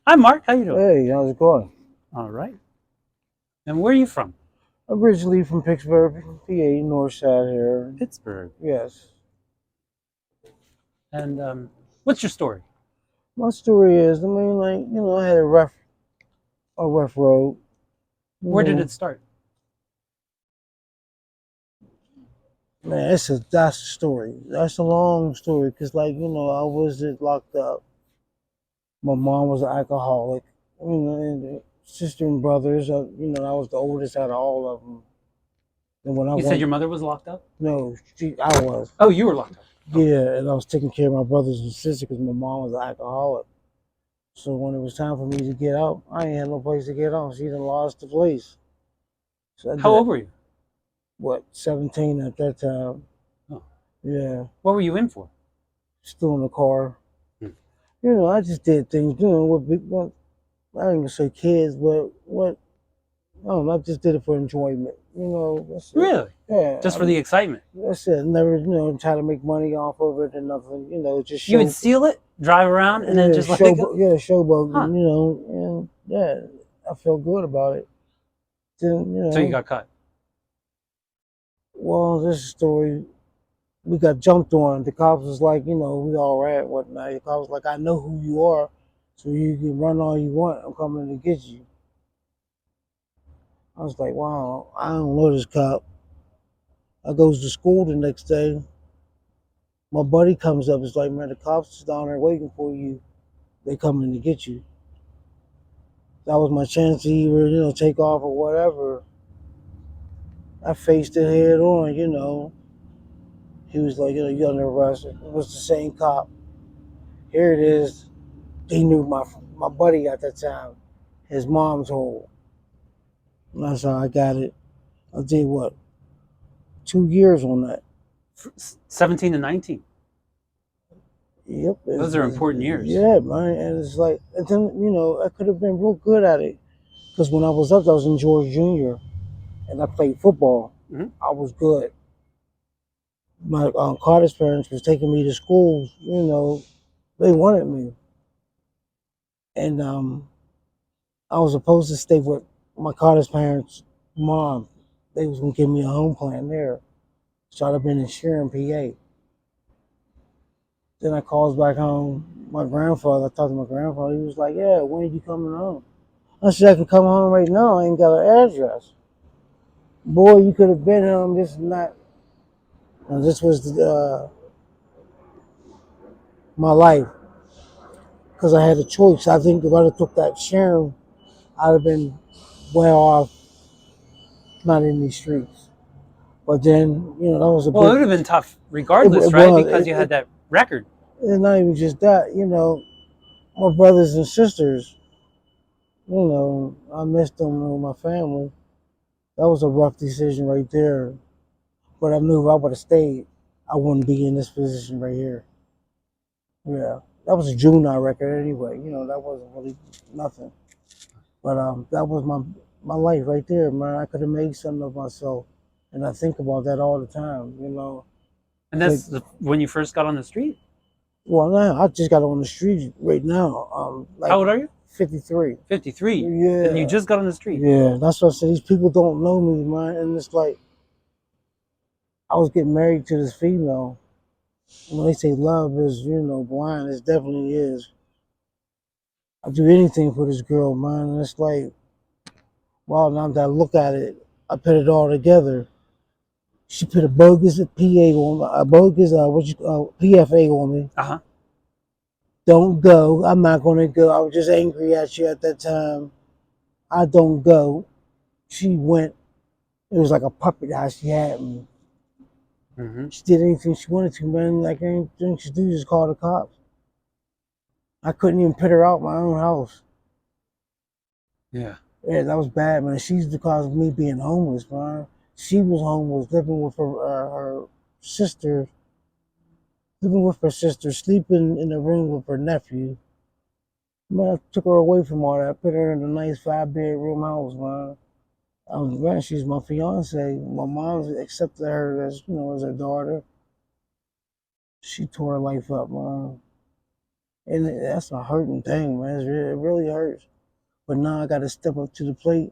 Hi, Mark. How you doing? Hey, how's it going? All right. And where are you from? Originally from Pittsburgh, PA, Northside here. Pittsburgh. Yes. And what's your story? My story is, I had a rough road. You Where did know, it start? man, that's a story. That's a long story, cause I was locked up. My mom was an alcoholic. And sister and brothers. I was the oldest out of all of them. And when I You said went, your mother was locked up? no, I was. Oh, you were locked up. Okay. Yeah, and I was taking care of my brothers and sisters because my mom was an alcoholic. So when it was time for me to get out, I ain't had no place to get out. She done lost the place. So I How did, old were you? what, 17 at that time. Oh. Yeah, What were you in for? still in the car. Hmm. I just did things, what I ain't gonna say kids, but what, I don't know, I just did it for enjoyment. That's it. Really? Yeah, Just for the excitement? that's it. Never, try to make money off of it or nothing. Just You would show, steal it, drive around, and then just let it go? showboating, Huh. and yeah, I felt good about it. Then, So you got caught. well, this story, we got jumped on. The cops was like, we all right, whatnot. The cops was like, I know who you are, so you can run all you want. I'm coming to get you. I was like, wow, I don't know this cop. I goes to school the next day. My buddy comes up. It's like, man, the cops is down there waiting for you. They coming to get you. That was my chance to either, take off or whatever. I faced it head on. He was like, you under arrest. It was the same cop. Here it is. He knew my buddy at that time. His mom told. And that's how I got it. I did what? 2 years on that. 17 to 19. Yep. Those are important years. Yeah, man. And it's like, and then, I could have been real good at it. Because when I was up, I was in George Junior and I played football. Hmm. I was good. My Carter's parents was taking me to school. They wanted me. And I was supposed to stay with my Carter's parents' mom. They was going to give me a home plan there. So I'd have been in Sharon, PA. Then I calls back home. My grandfather, I talked to my grandfather. He was like, yeah, when are you coming home? I said, I can come home right now. I ain't got an address. Boy, you could have been home. This is not. And this was my life. Because I had a choice. I think if I'd have took that Sharon, I'd have been well off, not in these streets. But then, that was a Well, it big. would have been tough It, regardless, it right? was. Because you had that record. And not even just that. My brothers and sisters. I missed them with my family. That was a rough decision right there. But I knew if I would have stayed, I wouldn't be in this position right here. Yeah, that was a juvenile record anyway. That wasn't really nothing. But that was my life right there, man. I could have made something of myself, and I think about that all the time. And Like, that's when you first got on the street? well, now I just got on the street right now. How Like old are you? 53. 53. And you Yeah, just got on the street. yeah. That's what I said. These people don't know me, man. And it's like I was getting married to this female. When they say love is, blind, it definitely is. I do anything for this girl, man. And it's like, wow, now that I look at it, I put it all together. She put a bogus PA on me, a bogus PFA on me. Uh huh. Don't go. I'm not gonna go. I was just angry at you at that time. I don't go. She went. It was like a puppet how she had me. Mm-hmm. She did anything she wanted to, man. Like anything she do, just call the cops. I couldn't even put her out my own house. Yeah. Yeah, that was bad, man. She's the cause of me being homeless, man. She was homeless, sister, living with her sister, sleeping in the room with her nephew. Man, I took her away from all that, put her in a nice 5-bedroom house, man. Man, she's my fiance. My mom accepted her as, as her daughter. She tore her life up, man. And that's a hurting thing, man. It really hurt. But now I got to step up to the plate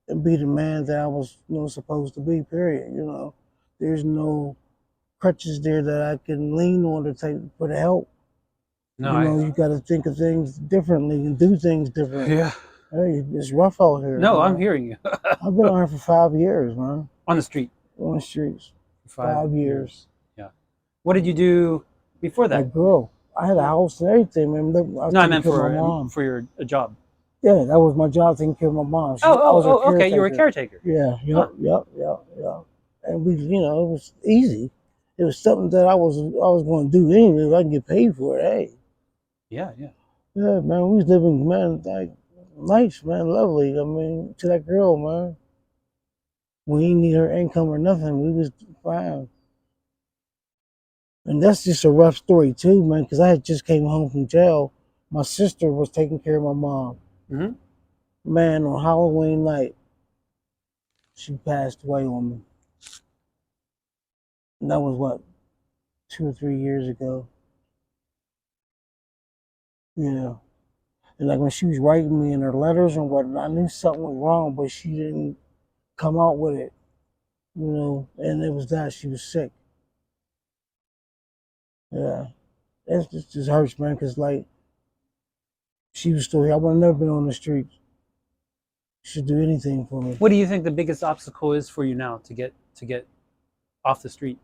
and be the man that I was, supposed to be. Period. There's no crutches there that I can lean on to take for the help. No, I. You got to think of things differently and do things different. Yeah. Hey, it's rough out here, No, I'm man. hearing you. I've been out here for 5 years, man. On the street. On the streets, For 5 years. Yeah. What did you do before I that? grew up. I had a house and everything, man. I was No, I taking meant care of my mom. for your job. Yeah, that was my job, taking care of my mom. I was her Okay. You were a caretaker. caretaker. Yeah, Huh. yep. And we, it was easy. It was something that I was going to do anyway. If I can get paid for it, hey. Yeah. Yeah, man, we was living, man, like nice, man, lovely. I mean, to that girl, man. We didn't need her income or nothing. We was fine. And that's just a rough story too, man, because I had just came home from jail. My sister was taking care of my mom. Mm-hmm. Man, on Halloween night, she passed away on me. And that was what, 2 or 3 years ago. Yeah. And like when she was writing me in her letters and whatnot, I knew something was wrong, but she didn't come out with it, and it was that she was sick. Yeah. It just hurts, man, because like she was still here. I would have never been on the streets. She'd do anything for me. What do you think the biggest obstacle is for you now to get off the street?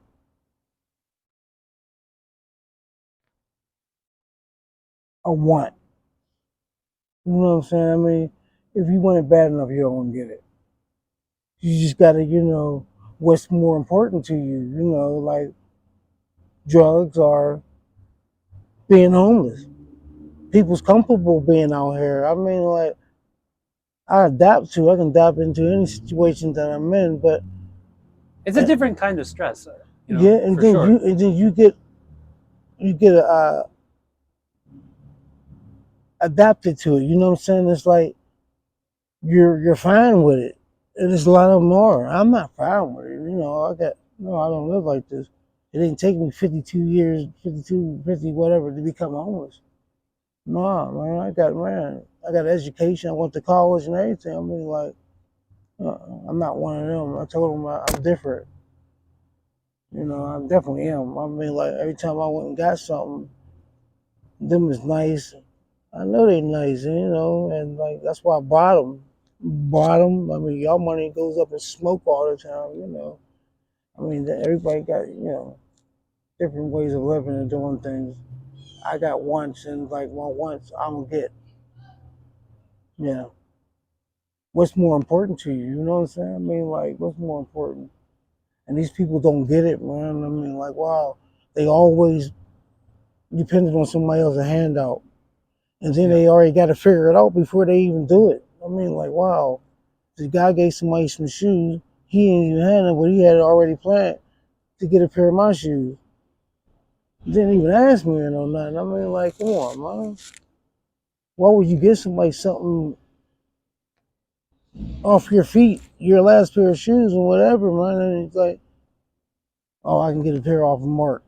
I want. You know what I'm saying? I mean, if you want it bad enough, you're gonna get it. You just gotta, what's more important to you, like drugs or being homeless. People's comfortable being out here. I mean, like, I can adapt into any situation that I'm in, but It's a different kind of stress, yeah, and for then sure. you get adapted to it. You know what I'm saying? It's like you're fine with it. And there's a lot of them are. I'm not fine with it. I don't live like this. It didn't take me 52 years, 52, 50, whatever, to become homeless. No, man, I got education. I went to college and everything. I mean, like, I'm not one of them. I told them I'm different. I definitely am. I mean, like, every time I went and got something, them is nice. I know they nice, and like, that's why I bought them. I mean, y'all money goes up in smoke all the time. I mean, everybody got, different ways of living and doing things. I got wants, and like, my wants, I'm gonna get. Yeah. What's more important to you? You know what I'm saying? I mean, like, what's more important? And these people don't get it, man. I mean, like, wow, they always depended on somebody else's handout. And then they already got to figure it out before they even do it. I mean, like, wow, the guy gave somebody some shoes. He ain't even had them, but he had it already planned to get a pair of my shoes. Didn't even ask me or no nothing. I mean, like, come on, man. Why would you give somebody something off your feet, your last pair of shoes or whatever, man? And it's like, oh, I can get a pair off of Mark.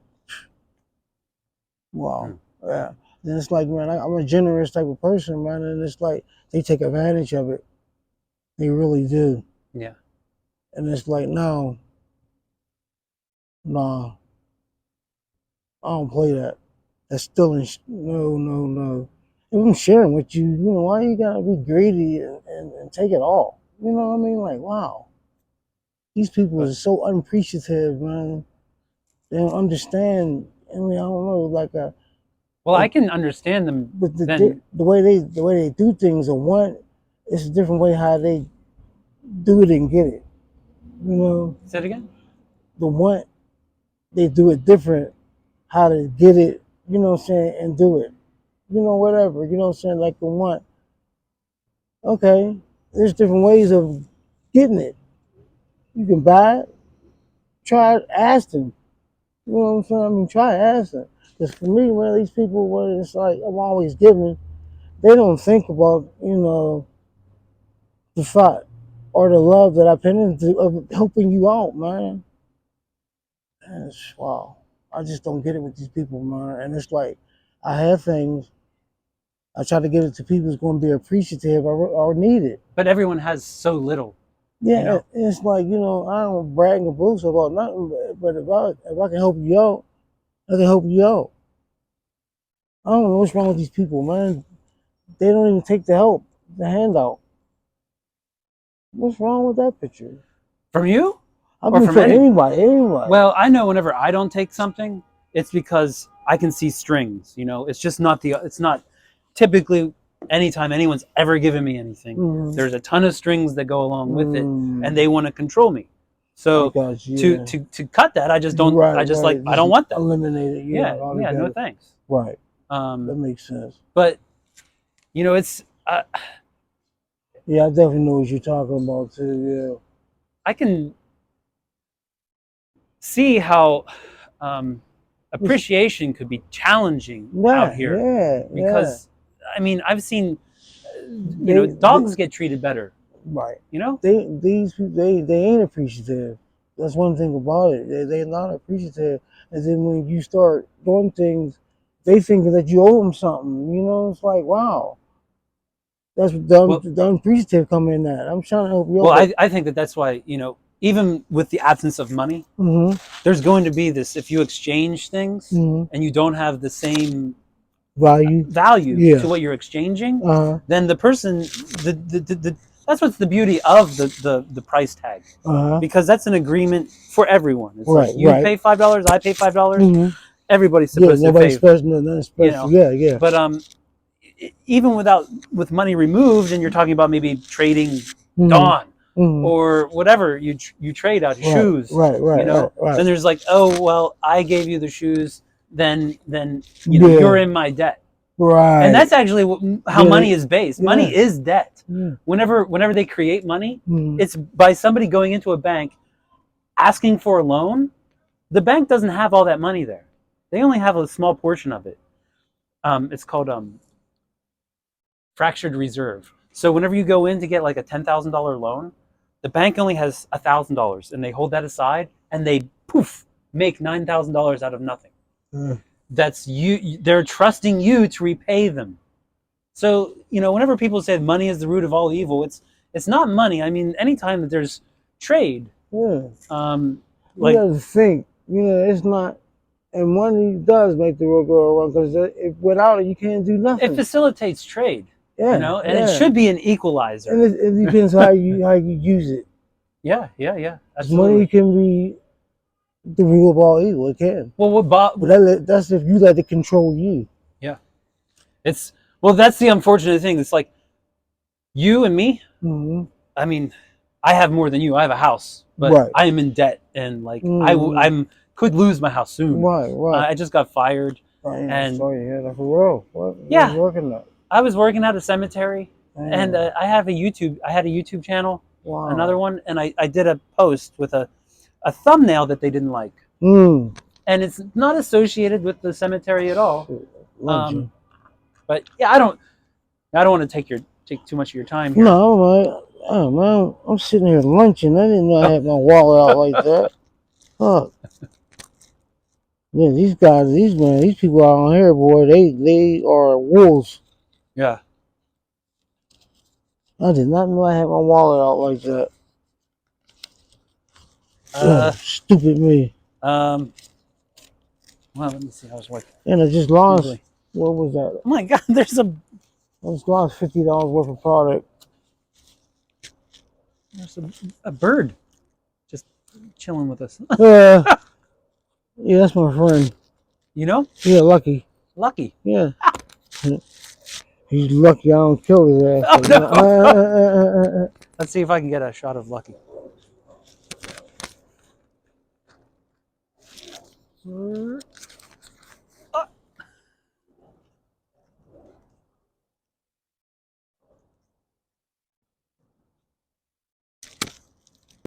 Wow. Yeah. Then it's like, man, I'm a generous type of person, man, and it's like they take advantage of it. They really do. Yeah. And it's like, no, nah, I don't play that. That's still no. If I'm sharing with you, why you gotta be greedy and take it all? You know what I mean? Like, wow. These people are so unappreciative, man. They don't understand. I mean, I don't know, Well, I can understand them. but Then the way they do things, or one, it's a different way how they do it and get it. say it again. The one, they do it different, how to get it, what I'm saying, and do it. Whatever, what I'm saying, like the one. Okay, there's different ways of getting it. You can buy it, try it, ask them. You know what I'm saying? I mean, try it, ask them. Because for me, man, these people, when it's like I'm always giving, they don't think about, the thought or the love that I put into of helping you out, man. And wow. I just don't get it with these people, man. And it's like, I have things, I try to give it to people who's going to be appreciative or need it. But everyone has so little. Yeah, You know? it's like, I don't brag and boast about nothing, but if I can help you out, I can help you out. I don't know what's wrong with these people, man. They don't even take the help, the handout. What's wrong with that picture? From you? I Or mean, from for anybody. Well, I know whenever I don't take something, it's because I can see strings. It's just not it's not typically anytime anyone's ever given me anything. There's a ton of strings that go along with it, and they want to control me. So to cut that, I just don't. I just like I don't want that. Eliminate it. Yeah, no thanks. Right. That makes sense. But it's. Yeah, I definitely know what you're talking about too. Yeah. I can see how appreciation could be challenging out here. Yeah, because I mean, I've seen dogs get treated better. Right. These people they ain't appreciative. That's one thing about it. They're not appreciative. And then when you start doing things, they thinking that you owe them something. It's like, wow. That's the unappreciative come in that. I'm trying to help you out. Well, I think that's why, even with the absence of money, there's going to be this, if you exchange things and you don't have the same value to what you're exchanging, then the person, that's what's the beauty of the price tag, because that's an agreement for everyone. It's like you pay $5, I pay $5. Everybody's supposed to pay. Nobody's special. Yeah. But even with money removed, and you're talking about maybe trading Dawn or whatever you trade out, shoes, right. Then there's like, oh well, I gave you the shoes, then you're in my debt, right? And that's actually how money is based. Money is debt. Whenever they create money, it's by somebody going into a bank asking for a loan. The bank doesn't have all that money there. They only have a small portion of it. It's called fractured reserve. So whenever you go in to get like a $10,000 loan, the bank only has $1,000, and they hold that aside, and they make $9,000 out of nothing. That's you. They're trusting you to repay them. So whenever people say money is the root of all evil, it's not money. I mean, anytime that there's trade, you got to think. It's not. And money does make the world go around, because without it, you can't do nothing. It facilitates trade. And it should be an equalizer. And it depends how you use it. Yeah. Absolutely. Money can be the root of all evil. It can. Well, but that's if you let it control you. Yeah. That's the unfortunate thing. It's like you and me. I mean, I have more than you. I have a house, but I am in debt, and like I could lose my house soon. Right. I just got fired. And sorry, for real. What yeah, was working at? I was working at a cemetery, and I had a YouTube channel, another one, and I did a post with a thumbnail that they didn't like, and it's not associated with the cemetery at all. But yeah, I don't want to take too much of your time here. No, man, I'm sitting here lunching. I didn't know I had my wallet out like that. Fuck. Yeah, these people out on here, boy, they are wolves. Yeah. I did not know I had my wallet out like that. Stupid me. Well, let me see how it's working. And I just lost. What was that? Oh my God, I just lost $50 worth of product. There's a bird just chilling with us. Yeah, that's my friend. Yeah, Lucky. Lucky. Yeah. He's lucky I don't kill his ass. Oh, no. Let's see if I can get a shot of Lucky.